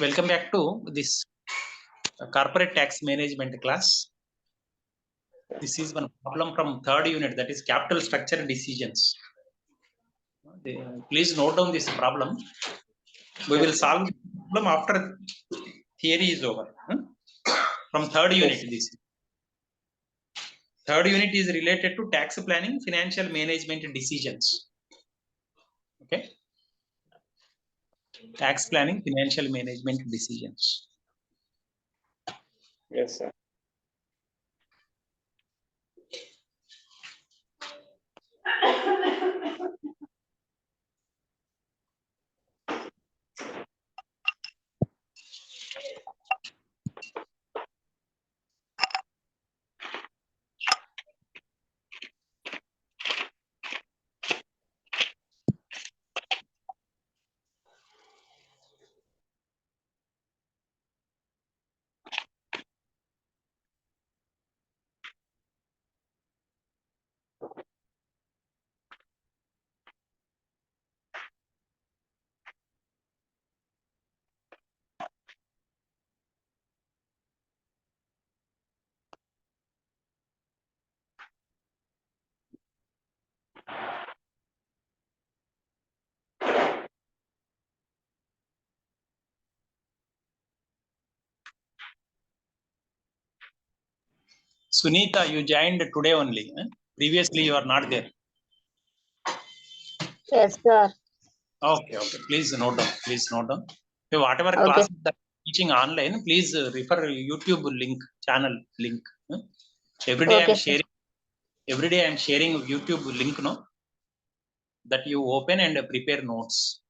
Welcome back to this corporate tax management class. This is one problem from third unit, that is capital structure decisions. Please note down this problem. We will solve the problem after theory is over. From third unit, this third unit is related to tax planning, financial management decisions. Okay. Tax planning, financial management decisions. Yes, sir. Sunita, you joined today only. Previously, you are not there. Yes, sir. Okay. Please note down. So whatever Okay. class that teaching online, please refer YouTube link, channel link. Every day Okay, I'm sharing. Every day I'm sharing YouTube link, no, that you open and prepare notes.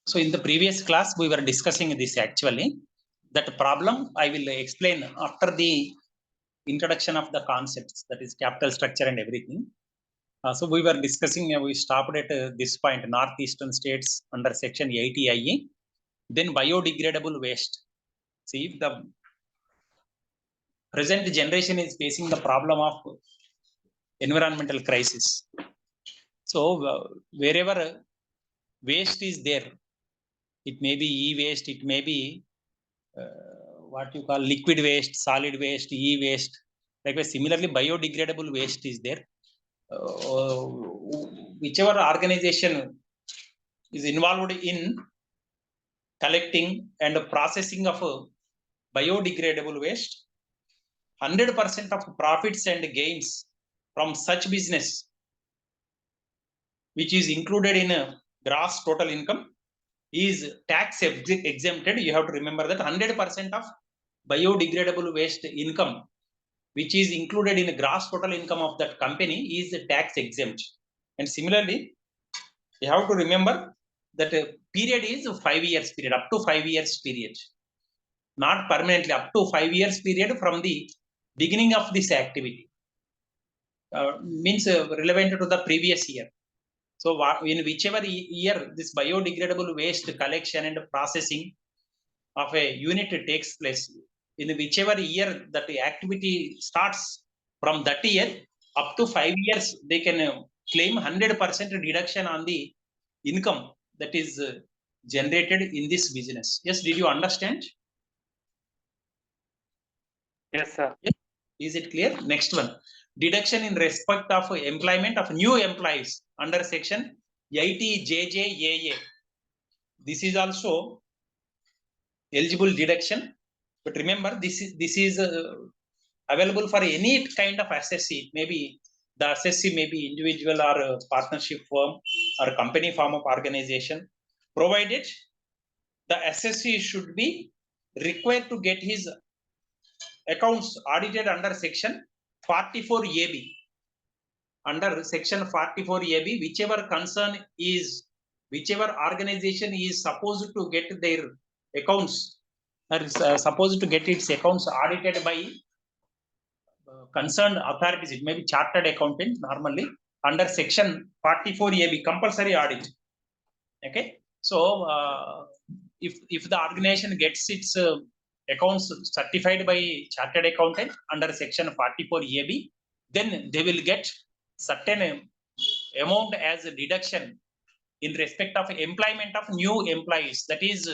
So in the previous class, we were discussing this actually. That problem I will explain after the introduction of the concepts, that is capital structure and everything. So we were discussing, we stopped at this point, northeastern states under section 80 IE. Then biodegradable waste. See, the present generation is facing the problem of environmental crisis. So wherever waste is there, it may be e-waste, it may be what you call liquid waste, solid waste, e-waste. Likewise, similarly, biodegradable waste is there. Whichever organization is involved in collecting and processing of biodegradable waste, 100% of profits and gains from such business, which is included in a gross total income, is tax exempted. You have to remember that 100% of biodegradable waste income which is included in the gross total income of that company is tax exempt. And similarly, you have to remember that period is 5 years period, up to 5 years period, not permanently, up to 5 years period from the beginning of this activity. Means relevant to the previous year. So in whichever year this biodegradable waste collection and processing of a unit takes place, in whichever year that the activity starts, from that year up to 5 years, they can claim 100% deduction on the income that is generated in this business. Yes, did you understand? Yes, sir. Yes. Is it clear? Next one. Deduction in respect of employment of new employees under section 80JJAA. This is also eligible deduction. But remember, this is available for any kind of assessee. Maybe the assessee may be individual or partnership firm or company form of organization, provided the assessee should be required to get his accounts audited under section 44AB. Under section 44AB, whichever organization is supposed to get their accounts, or supposed to get its accounts audited by concerned authorities, it may be chartered accountant normally, under section 44AB, compulsory audit. Okay, so if the organization gets its accounts certified by chartered accountant under section 44AB, then they will get certain amount as a deduction in respect of employment of new employees. That is,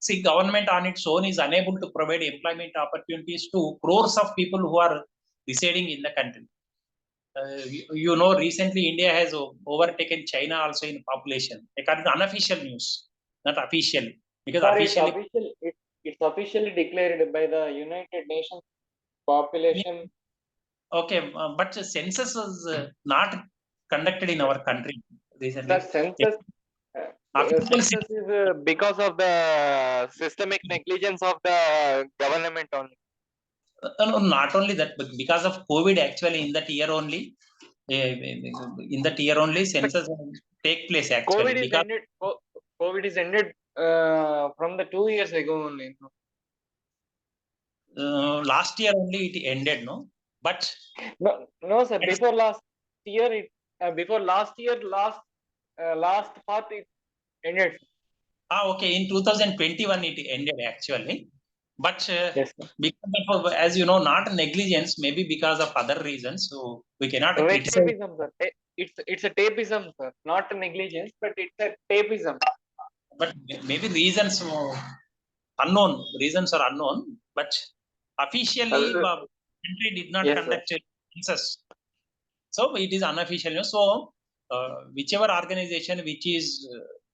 see, government on its own is unable to provide employment opportunities to crores of people who are residing in the country. You know, recently India has overtaken China also in population, according to unofficial news, not officially. Because officially, it's officially declared by the United Nations population. Okay, but the census was not conducted in our country recently. The census, census is because of the systemic negligence of the government only. No, not only that, but because of COVID, actually, in that year only, census take place actually. COVID is ended from the 2 years ago only. Last year only it ended, no? But no, sir. Before last year, last part it ended. Okay. In 2021 it ended actually, but yes, because of, as you know, not negligence, maybe because of other reasons. So we cannot criticize. Tapeism, sir. It's a tapeism, sir. Not negligence, but it's a tapeism. But maybe reasons unknown. Reasons are unknown, but officially country did not conduct census. So it is unofficial. So whichever organization which is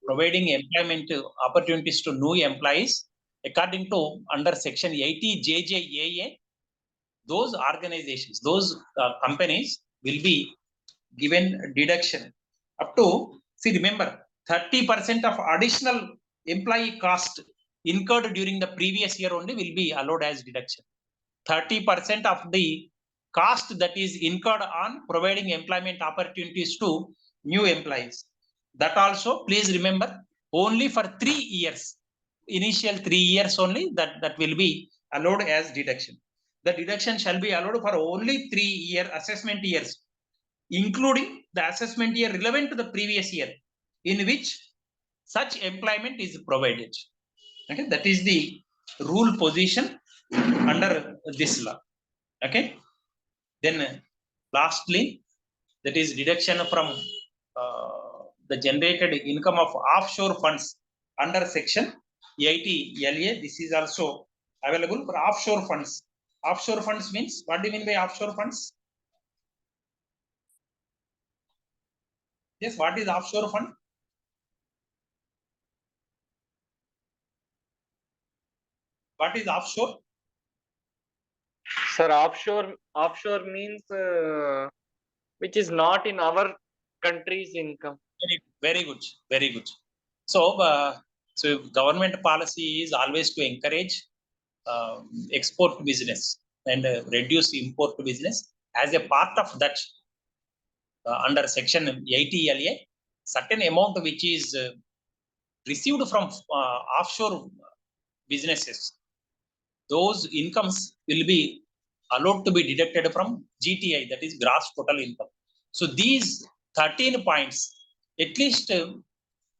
providing employment opportunities to new employees, according to under section 80JJAA, those organizations, those companies will be given deduction up to, see, remember, 30% of additional employee cost incurred during the previous year only will be allowed as deduction. 30% of the cost that is incurred on providing employment opportunities to new employees. That also, please remember, only for 3 years, initial 3 years only, that will be allowed as deduction. The deduction shall be allowed for only 3-year assessment years, including the assessment year relevant to the previous year in which such employment is provided. Okay, that is the rule position under this law. Okay, then lastly, that is deduction from the generated income of offshore funds under section 80LA. This is also available for offshore funds. Offshore funds means, what do you mean by offshore funds? Yes, what is offshore fund? What is offshore? Sir, offshore means which is not in our country's income. Very good, very good. So, so government policy is always to encourage export business. and reduce import business. As a part of that, under section 80 LA, certain amount which is received from offshore businesses, those incomes will be allowed to be deducted from GTI, that is gross total income. So these 13 points, at least 10,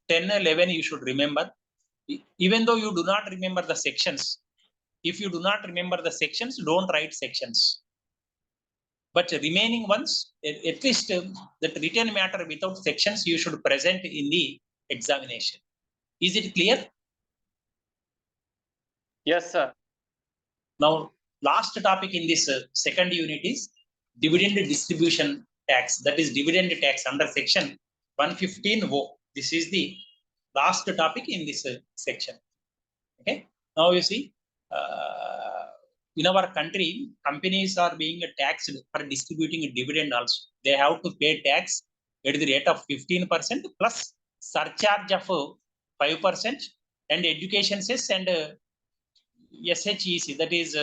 11 you should remember. Even though you do not remember the sections, if you do not remember the sections, don't write sections. But remaining ones, at least that written matter without sections, you should present in the examination. Is it clear? Yes, sir. Now, last topic in this second unit is dividend distribution tax, that is dividend tax under section 115O. This is the last topic in this section. Okay. Now you see, in our country, companies are being taxed for distributing a dividend also. They have to pay tax at the rate of 15% plus surcharge of 5% and education cess and SHEC, that is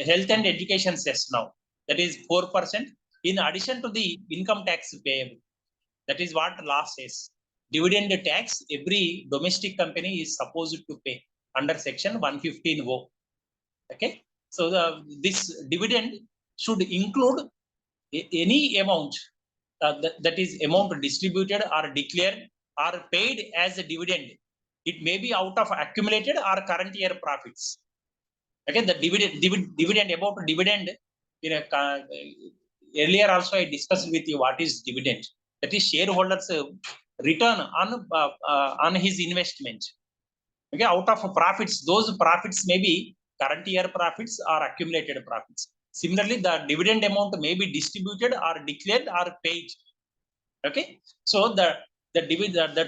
health and education cess now, that is 4%, in addition to the income tax payable. That is what law says. Dividend tax every domestic company is supposed to pay under section 115O. Okay, so this dividend should include any amount that is amount distributed or declared or paid as a dividend. It may be out of accumulated or current year profits. Okay, the dividend about dividend, earlier also I discussed with you what is dividend. That is shareholders return on his investment. Okay, out of profits, those profits may be current year profits or accumulated profits. Similarly, the dividend amount may be distributed or declared or paid. Okay, so the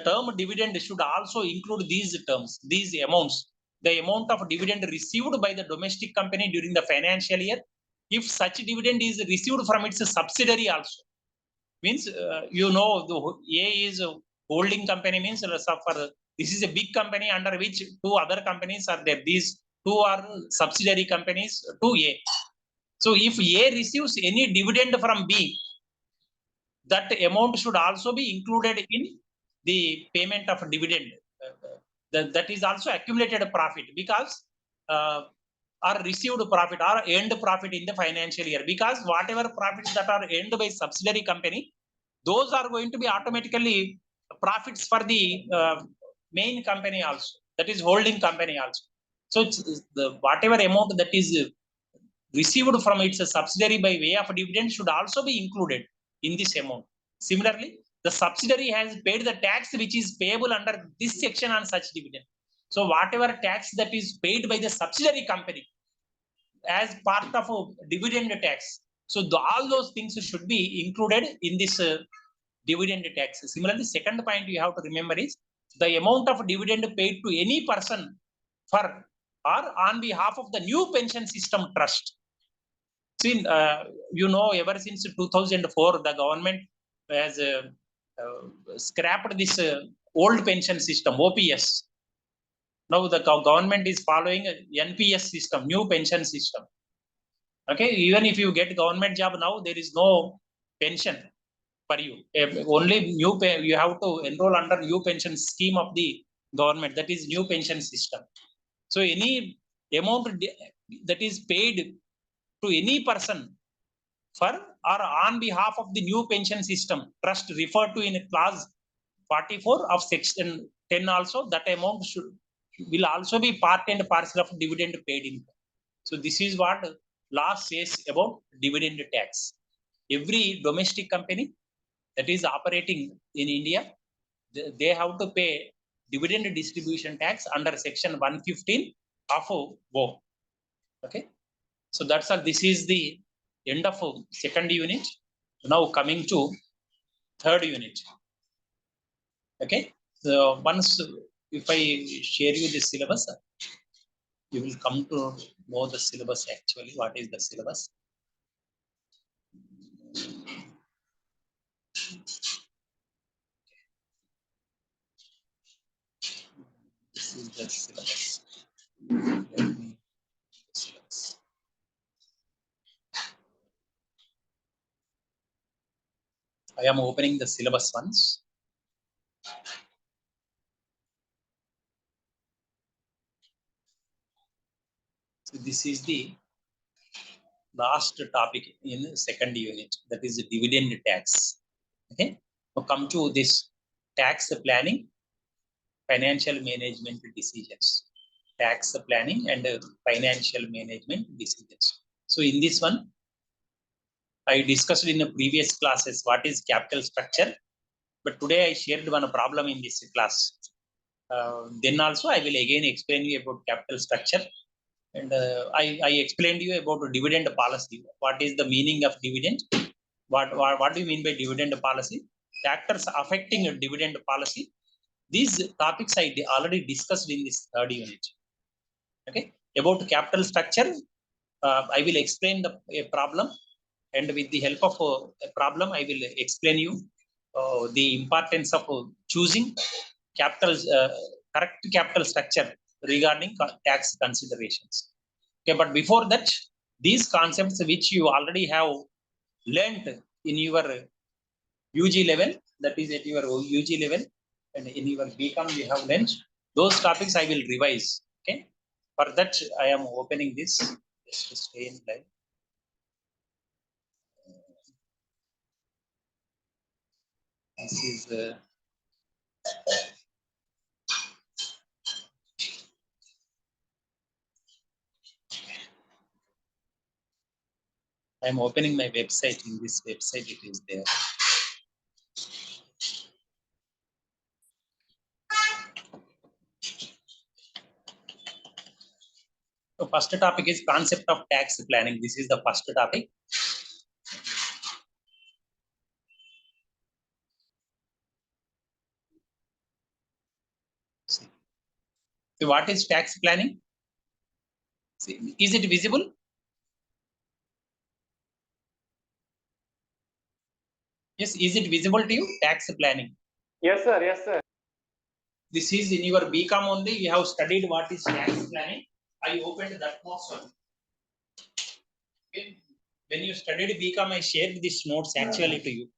term dividend should also include these terms, these amounts. The amount of dividend received by the domestic company during the financial year, if such dividend is received from its subsidiary also, means the A is a holding company, means this is a big company under which two other companies are there. These two are subsidiary companies to A. So if A receives any dividend from B, that amount should also be included in the payment of dividend. That is also accumulated profit, because or received profit or earned profit in the financial year, because whatever profits that are earned by subsidiary company, those are going to be automatically profits for the main company also, that is holding company also. So whatever amount that is received from its subsidiary by way of dividend should also be included in this amount. Similarly, the subsidiary has paid the tax which is payable under this section on such dividend. So whatever tax that is paid by the subsidiary company as part of a dividend tax, so all those things should be included in this dividend tax. Similarly, second point you have to remember is the amount of dividend paid to any person for or on behalf of the new pension system trust. See, ever since 2004, the government has scrapped this old pension system, OPS. Now the government is following NPS system, new pension system. Okay, even if you get government job now, there is no pension for you. Only you have to enroll under new pension scheme of the government, that is new pension system. So any amount that is paid to any person for or on behalf of the new pension system trust referred to in clause 44 of section 10 also, that amount will also be part and parcel of dividend paid income. So this is what law says about dividend tax. Every domestic company that is operating in India, they have to pay dividend distribution tax under section 115 of WO. Okay, so that's all. This is the end of second unit. Now coming to third unit. Okay, so once if I share you the syllabus, you will come to know the syllabus actually. What is the syllabus? This is the syllabus. Syllabus. I am opening the syllabus once. So this is the last topic in second unit, that is dividend tax. Okay, so come to this tax planning, financial management decisions. Tax planning and financial management decisions. So in this one, I discussed in the previous classes what is capital structure, but today I shared one problem in this class. Then also I will again explain you about capital structure, and I explained you about dividend policy. What is the meaning of dividend? What do you mean by dividend policy? Factors affecting a dividend policy. These topics I already discussed in this third unit. Okay, about capital structure, I will explain a problem, and with the help of a problem, I will explain you the importance of choosing correct capital structure regarding tax considerations. Okay, but before that, these concepts which you already have learned in your UG level, that is at your UG level, and in your BCOM you have learned those topics. I will revise. Okay, for that I am opening this. Just to stay in live. This is I am opening my website. In this website, it is there. So first topic is concept of tax planning. This is the first topic. See. So what is tax planning? See, is it visible? Yes, is it visible to you? Tax planning. Yes, sir. Yes, sir. This is in your BCOM only. We have studied what is tax planning. I opened that notes one. Okay. When you studied BCOM, I shared these notes actually to you.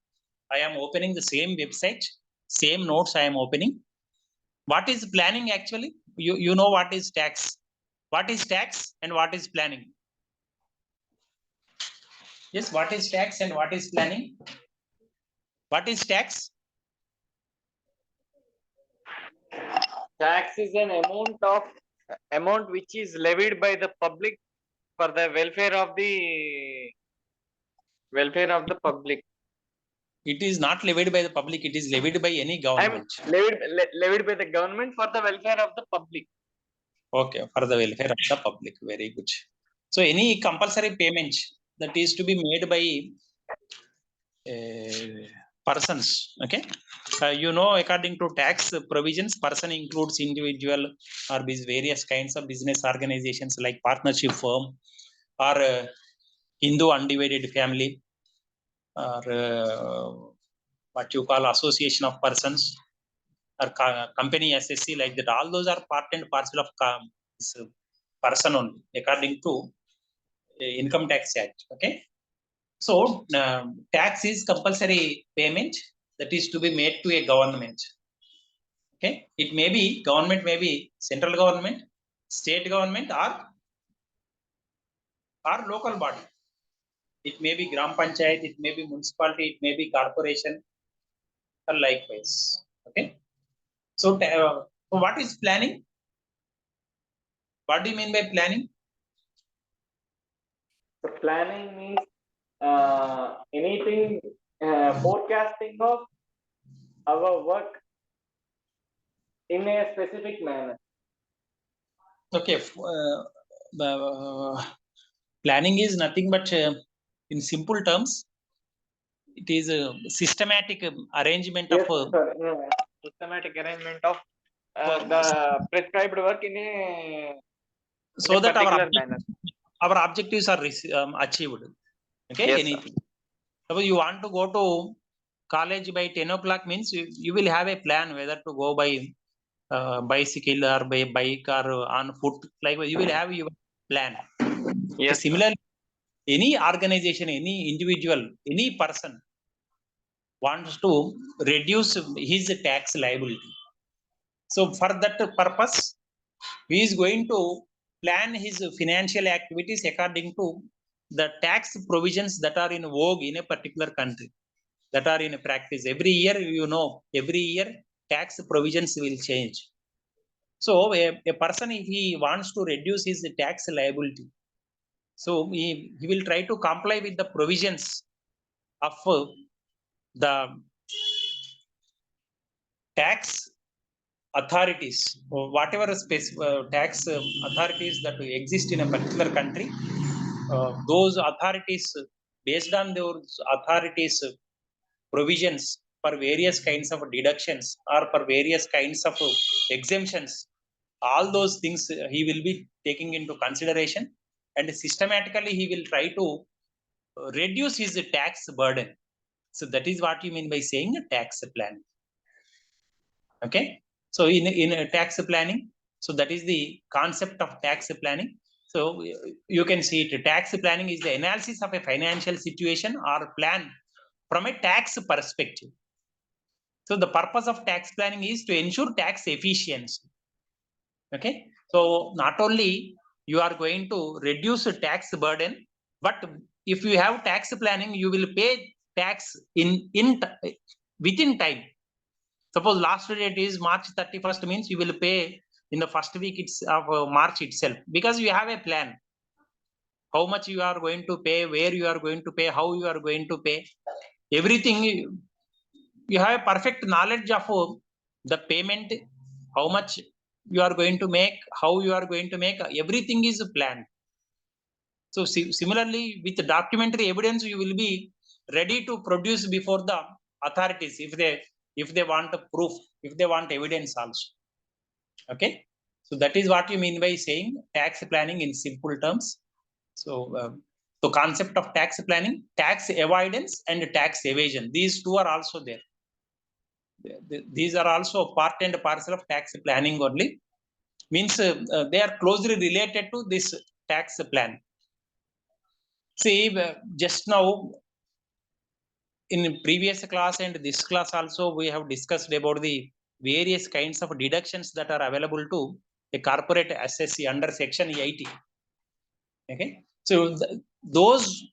I am opening the same website, same notes I am opening. What is planning actually? You know what is tax? What is tax and what is planning? Yes, what is tax and what is planning? What is tax? Tax is an amount which is levied by the public for the welfare of the public. It is not levied by the public. It is levied by any government. Levied by the government for the welfare of the public. Okay, for the welfare of the public. Very good. So any compulsory payment that is to be made by persons. Okay. You know, according to tax provisions, person includes individual or these various kinds of business organizations like partnership firm or Hindu undivided family, or what you call association of persons, or company SSC, like that. All those are part and parcel of this person only, according to Income Tax Act. Okay. So tax is compulsory payment that is to be made to a government. Okay. It may be government, may be central government, state government, or local body. It may be Gram Panchayat, it may be municipality, it may be corporation, or likewise. Okay. So what is planning? What do you mean by planning? So planning means anything forecasting of our work in a specific manner. Okay. Planning is nothing but, in simple terms, it is a systematic arrangement Yes, of systematic arrangement of the prescribed work in a so that particular manner. Our objectives are achieved. Okay. Yes, anything. Suppose you want to go to college by 10 o'clock, means you will have a plan whether to go by bicycle or by bike or on foot. Like you will have your plan. yes. Similarly, any organization, any individual, any person, wants to reduce his tax liability. So for that purpose, he is going to plan his financial activities according to the tax provisions that are in vogue in a particular country, that are in practice. Every year, every year tax provisions will change. So a person, if he wants to reduce his tax liability, so he will try to comply with the provisions of the tax authorities, or whatever tax authorities that exist in a particular country. Those authorities, based on those authorities provisions for various kinds of deductions or for various kinds of exemptions, all those things he will be taking into consideration, and systematically he will try to reduce his tax burden. So that is what you mean by saying tax planning. Okay, so in tax planning, so that is the concept of tax planning. So you can see it, tax planning is the analysis of a financial situation or plan from a tax perspective. So the purpose of tax planning is to ensure tax efficiency. Okay, so not only you are going to reduce the tax burden, but if you have tax planning, you will pay tax within time. Suppose last date is March 31st, means you will pay in the first week of March itself, because you have a plan. How much you are going to pay, where you are going to pay, how you are going to pay, everything. You have a perfect knowledge of the payment, how much you are going to make, how you are going to make, everything is planned. So similarly, with the documentary evidence, you will be ready to produce before the authorities if they want a proof, if they want evidence also. Okay, so that is what you mean by saying tax planning in simple terms. So the concept of tax planning, tax avoidance and tax evasion, these two are also there. These are also part and parcel of tax planning only, means they are closely related to this tax plan. See, just now in previous class and this class also, we have discussed about the various kinds of deductions that are available to a corporate assessee under section 80. Okay, so those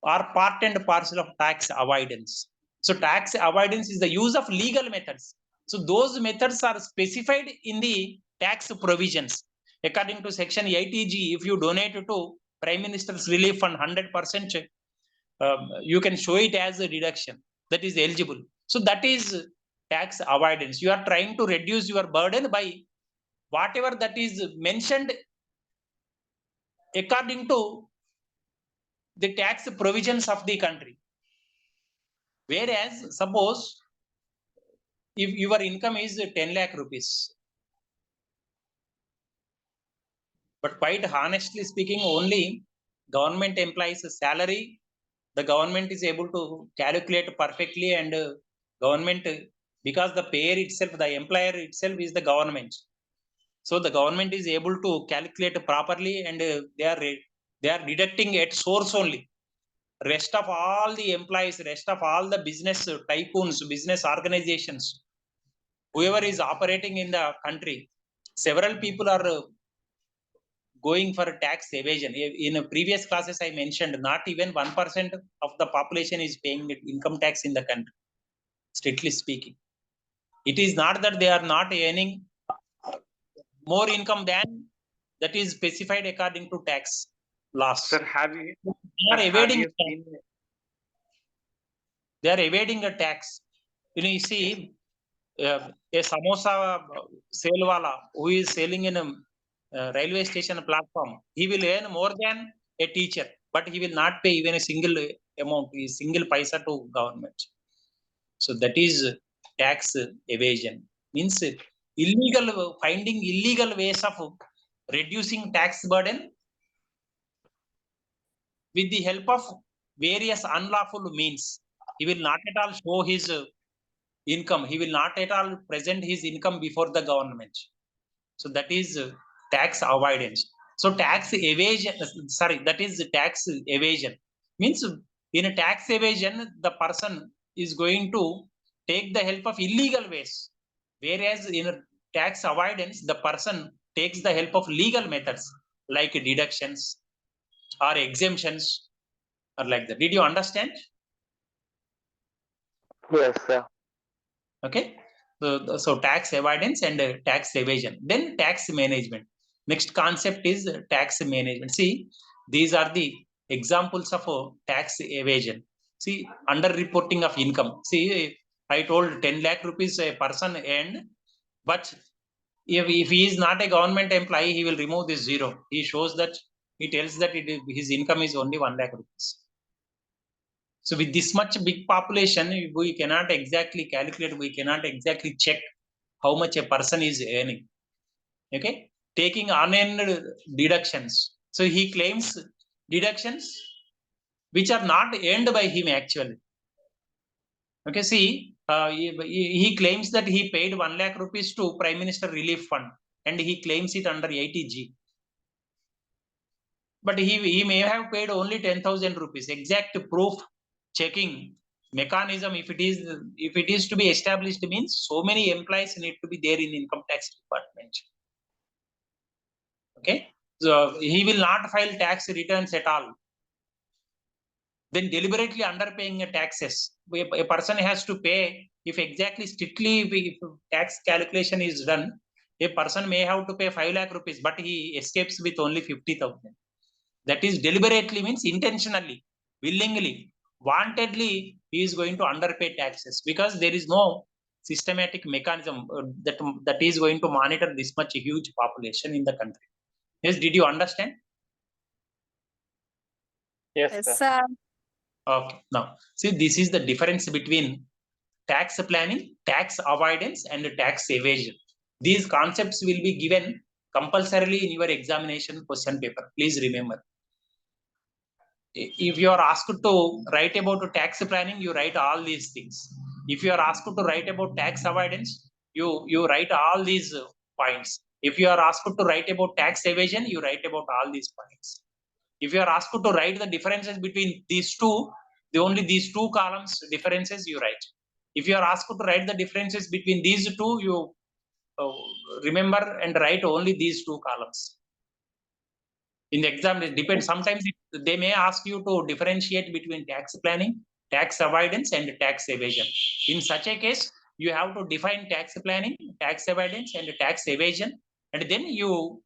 are part and parcel of tax avoidance. So tax avoidance is the use of legal methods. So those methods are specified in the tax provisions. According to section 80G, if you donate to Prime Minister's Relief Fund 100%, you can show it as a deduction that is eligible. So that is tax avoidance. You are trying to reduce your burden by whatever that is mentioned according to the tax provisions of the country. Whereas suppose if your income is 10 lakh rupees, but quite honestly speaking, only government employees salary the government is able to calculate perfectly, and government, because the payer itself, the employer itself is the government, so the government is able to calculate properly, and they are deducting at source only. Rest of all the employees, rest of all the business tycoons, business organizations, whoever is operating in the country, several people are going for tax evasion. In previous classes, I mentioned not even 1% of the population is paying income tax in the country, strictly speaking. It is not that they are not earning more income than that is specified according to tax laws. Sir, have you, They are evading they are evading a tax. You see, a samosa sale wala who is selling in a railway station platform, he will earn more than a teacher, but he will not pay even a single amount, a single paisa to government. So that is tax evasion, means illegal, finding illegal ways of reducing tax burden with the help of various unlawful means. He will not at all show his income, he will not at all present his income before the government. So that is tax avoidance. So tax evasion, sorry, that is tax evasion, means in a tax evasion, the person is going to take the help of illegal ways, whereas in tax avoidance, the person takes the help of legal methods like deductions or exemptions or like that. Did you understand? Yes, sir. Okay. So tax avoidance and tax evasion. Then tax management. Next concept is tax management. See, these are the examples of tax evasion. See, under reporting of income. See, I told 10 lakh rupees a person earned, but if he is not a government employee, he will remove this zero. He shows that, he tells that his income is only 1 lakh rupees. So with this much big population, we cannot exactly calculate, we cannot exactly check how much a person is earning. Okay, taking unearned deductions. So he claims deductions which are not earned by him actually. Okay, see, he claims that he paid 1 lakh rupees to Prime Minister Relief Fund and he claims it under 80G. But he may have paid only 10,000 rupees. Exact proof checking mechanism, if it is to be established, means so many employees need to be there in income tax department. Okay, so he will not file tax returns at all. Then deliberately underpaying taxes. A person has to pay, if exactly strictly if tax calculation is done, a person may have to pay 5 lakh rupees, but he escapes with only 50,000. That is deliberately, means intentionally, willingly, wantedly, he is going to underpay taxes because there is no systematic mechanism that is going to monitor this much huge population in the country. Yes, did you understand? Yes, sir. Okay, now see, this is the difference between tax planning, tax avoidance, and tax evasion. These concepts will be given compulsorily in your examination question paper. Please remember. If you are asked to write about tax planning, you write all these things. If you are asked to write about tax avoidance, you write all these points. If you are asked to write about tax evasion, you write about all these points. If you are asked to write the differences between these two, only these two columns differences you write. If you are asked to write the differences between these two, you remember and write only these two columns. In the exam, it depends. Sometimes they may ask you to differentiate between tax planning, tax avoidance, and tax evasion. In such a case, you have to define tax planning, tax avoidance, and tax evasion, and then you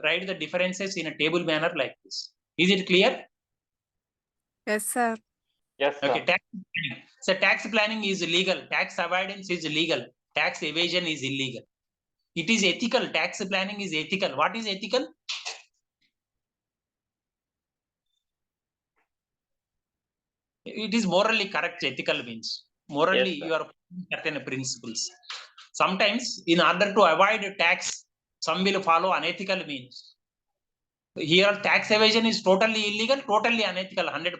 write the differences in a table manner like this. Is it clear? Yes, sir. Yes, sir. Okay. Tax planning. So tax planning is legal. Tax avoidance is legal. Tax evasion is illegal. It is ethical. Tax planning is ethical. What is ethical? It is morally correct. Ethical means morally Yes, sir. you are following certain principles. Sometimes in order to avoid tax, some will follow unethical means. Here tax evasion is totally illegal, totally unethical, 100%.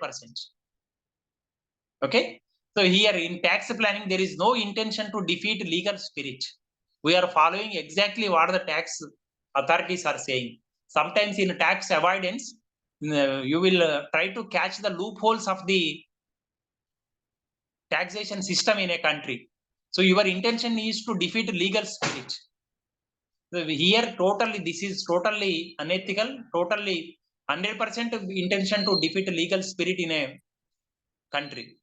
Okay. So here in tax planning, there is no intention to defeat legal spirit. We are following exactly what the tax authorities are saying. Sometimes in tax avoidance, you will try to catch the loopholes of the taxation system in a country. So your intention is to defeat legal spirit. So here totally, this is totally unethical, totally 100% intention to defeat legal spirit in a country.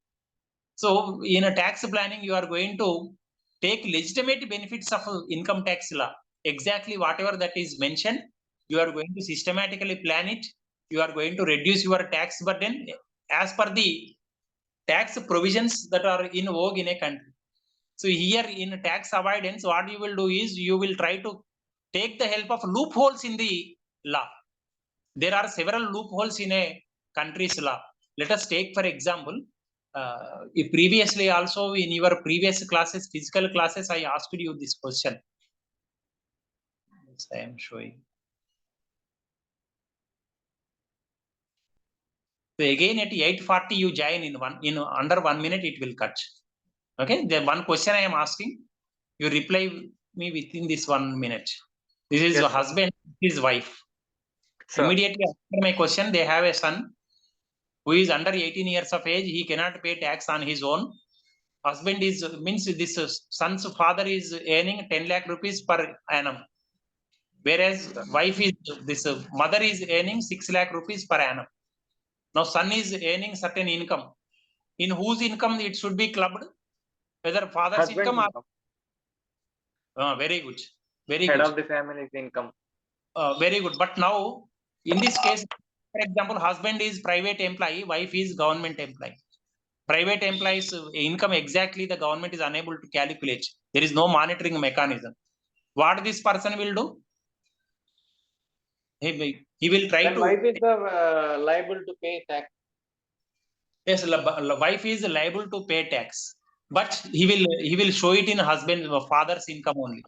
So in a tax planning, you are going to take legitimate benefits of income tax law. Exactly whatever that is mentioned, you are going to systematically plan it. You are going to reduce your tax burden as per the tax provisions that are in vogue in a country. So here in tax avoidance, what you will do is you will try to take the help of loopholes in the law. There are several loopholes in a country's law. Let us take, for example, if previously also in your previous classes, physical classes, I asked you this question. Yes, I am showing. So again at 8:40 you join in under 1 minute it will cut. Okay, the one question I am asking, you reply me within this 1 minute. This is Yes, your sir. husband, his wife. Sir. Immediately after my question, they have a son who is under 18 years of age. He cannot pay tax on his own. husband is means this son's father is earning 10 lakh rupees per annum, whereas wife is this mother is earning 6 lakh rupees per annum. Now son is earning certain income. In whose income it should be clubbed? Whether father's Husband's income or income. very good, very Head good, of the family's income. very good. But now in this case, for example, husband is private employee, wife is government employee. Private employees income exactly the government is unable to calculate. There is no monitoring mechanism. What this person will do? He will try Then to. wife is the liable to pay tax. Yes, wife is liable to pay tax, but he will show it in husband father's income only.